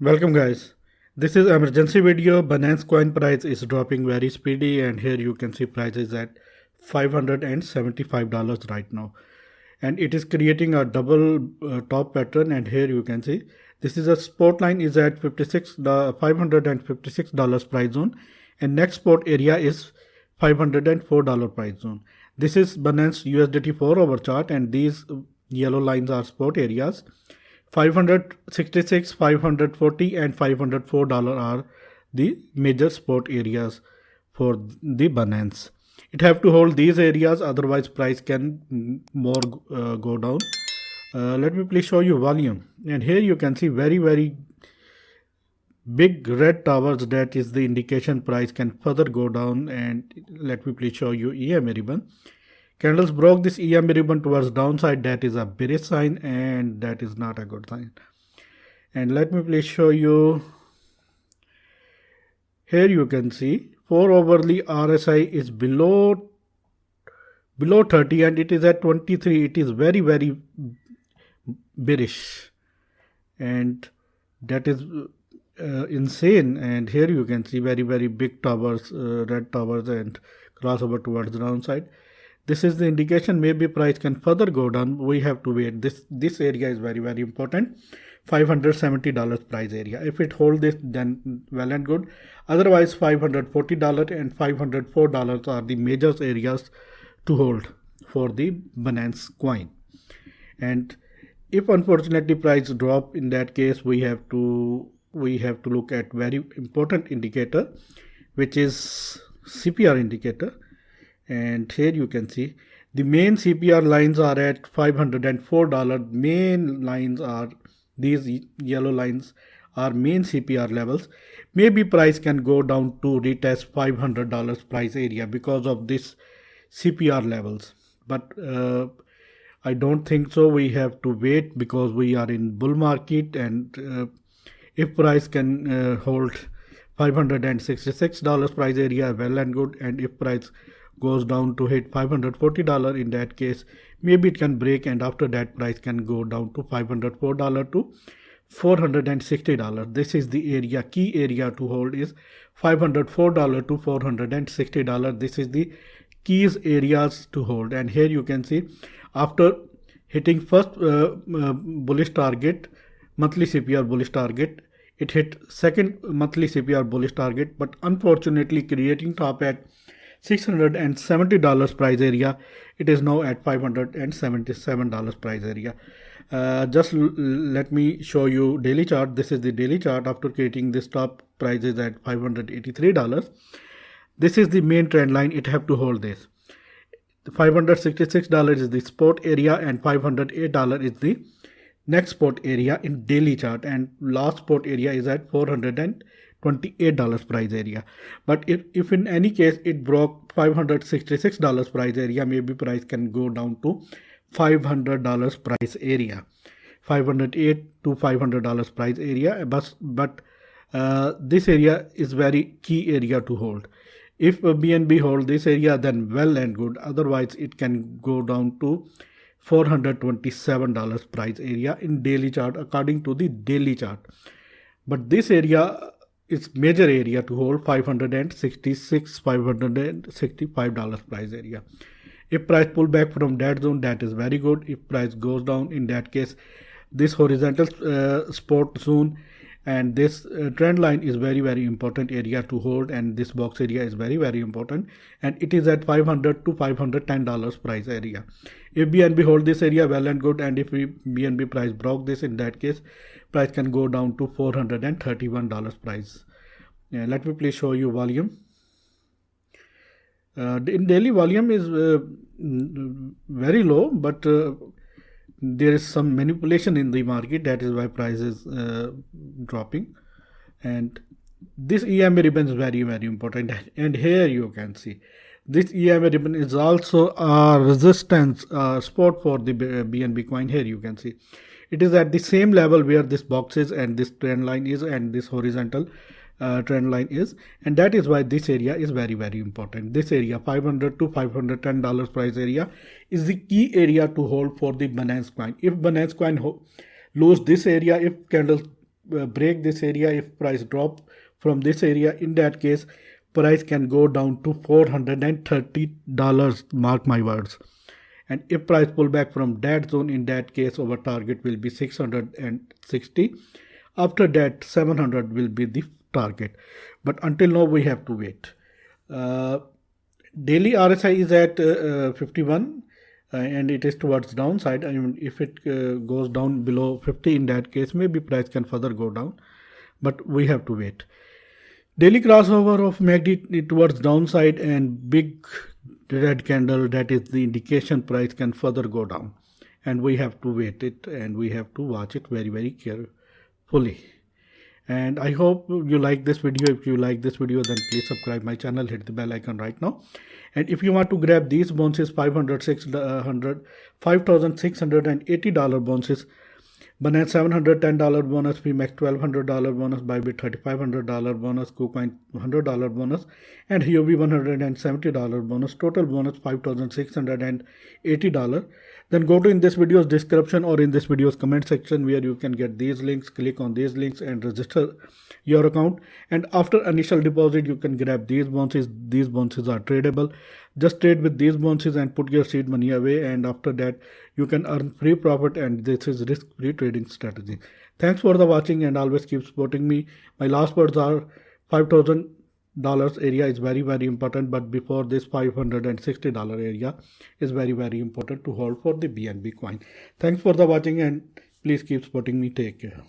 Welcome guys. This is emergency video. Binance coin price is dropping very speedy and here you can see prices at $575 right now. And it is creating a double top pattern and here you can see this is a support line is at $556 price zone and next support area is $504 price zone. This is Binance USDT 4-hour chart and these yellow lines are support areas. 566, 540 and $504 are the major support areas for the Binance. It have to hold these areas, otherwise price can more go down. Let me please show you volume, and here you can see very big red towers. That is the indication price can further go down. And let me please show you EMA ribbon. Candles broke this EMA ribbon towards downside. That is a bearish sign and that is not a good sign. And let me please show you. Here you can see 4 hourly RSI is below 30 and it is at 23. It is very bearish and that is insane. And here you can see very big towers, red towers and crossover towards the downside. This is the indication maybe price can further go down. We have to wait. This area is very important. $570 price area. If it hold this, then well and good. Otherwise $540 and $504 are the major areas to hold for the Binance coin. And if unfortunately price drop, in that case we have to look at very important indicator, which is CPR indicator. And here you can see the main CPR lines are at $504. Main lines are these yellow lines are main CPR levels. Maybe price can go down to retest $500 price area because of this CPR levels. But I don't think so. We have to wait because we are in bull market, and if price can hold $566 price area, well and good. And if price goes down to hit $540, in that case maybe it can break, and after that price can go down to $504 to $460. This is the area, key area to hold is $504 to $460. This is the keys areas to hold. And here you can see after hitting first bullish target, monthly CPR bullish target, it hit second monthly CPR bullish target, but unfortunately creating top at $670 price area. It is now at $577 price area. Just let me show you daily chart. This is the daily chart. After creating this top, price is at $583. This is the main trend line. It have to hold this. $566 is the support area and $508 is the next support area in daily chart, and last support area is at $428 price area. But if in any case it broke $566 price area, maybe price can go down to $500 price area, $508 to $500 price area. But this area is very key area to hold. If BNB hold this area, then well and good. Otherwise it can go down to $427 price area in daily chart according to the daily chart. But this area is major area to hold, $565 price area. If price pull back from that zone, that is very good. If price goes down, in that case this horizontal support zone and this trend line is very important area to hold, and this box area is very important, and it is at $500 to $510 price area. If BNB hold this area, well and good, and if BNB price broke this, in that case price can go down to $431 price. Let me please show you volume. In daily volume is very low, but there is some manipulation in the market. That is why price is dropping. And this EMA ribbon is very important. And here you can see this EMA ribbon is also a resistance support for the BNB coin. Here you can see it is at the same level where this box is and this trend line is and this horizontal trend line is, and that is why this area is very important. This area $500 to $510 price area is the key area to hold for the Binance coin. If Binance coin lose this area, if candle break this area, if price drop from this area, in that case price can go down to $430, mark my words. And if price pull back from that zone, in that case our target will be 660. After that 700 will be the target, but until now we have to wait. Daily RSI is at 51, and it is towards downside. I mean, if it goes down below 50, in that case maybe price can further go down, but we have to wait. Daily crossover of MACD towards downside and big red candle, that is the indication price can further go down, and we have to wait it and we have to watch it very, very carefully. And I hope you like this video. If you like this video, then please subscribe my channel, hit the bell icon right now. And if you want to grab these bounces, 500, 600, $5,680 bounces, Binance $710 bonus, PMAX $1,200 bonus, Bybit $3,500 bonus, KuCoin $100 bonus, and Huobi $170 bonus. Total bonus $5,680. Then go to in this video's description or in this video's comment section where you can get these links. Click on these links and register your account. And after initial deposit, you can grab these bounces. These bounces are tradable. Just trade with these bounces and put your seed money away. And after that, you can earn free profit. And this is risk-free trading strategy. Thanks for the watching and always keep supporting me. My last words are $5,000 area is very, very important, but before this $560 area is very, very important to hold for the BNB coin. Thanks for the watching and please keep supporting me. Take care.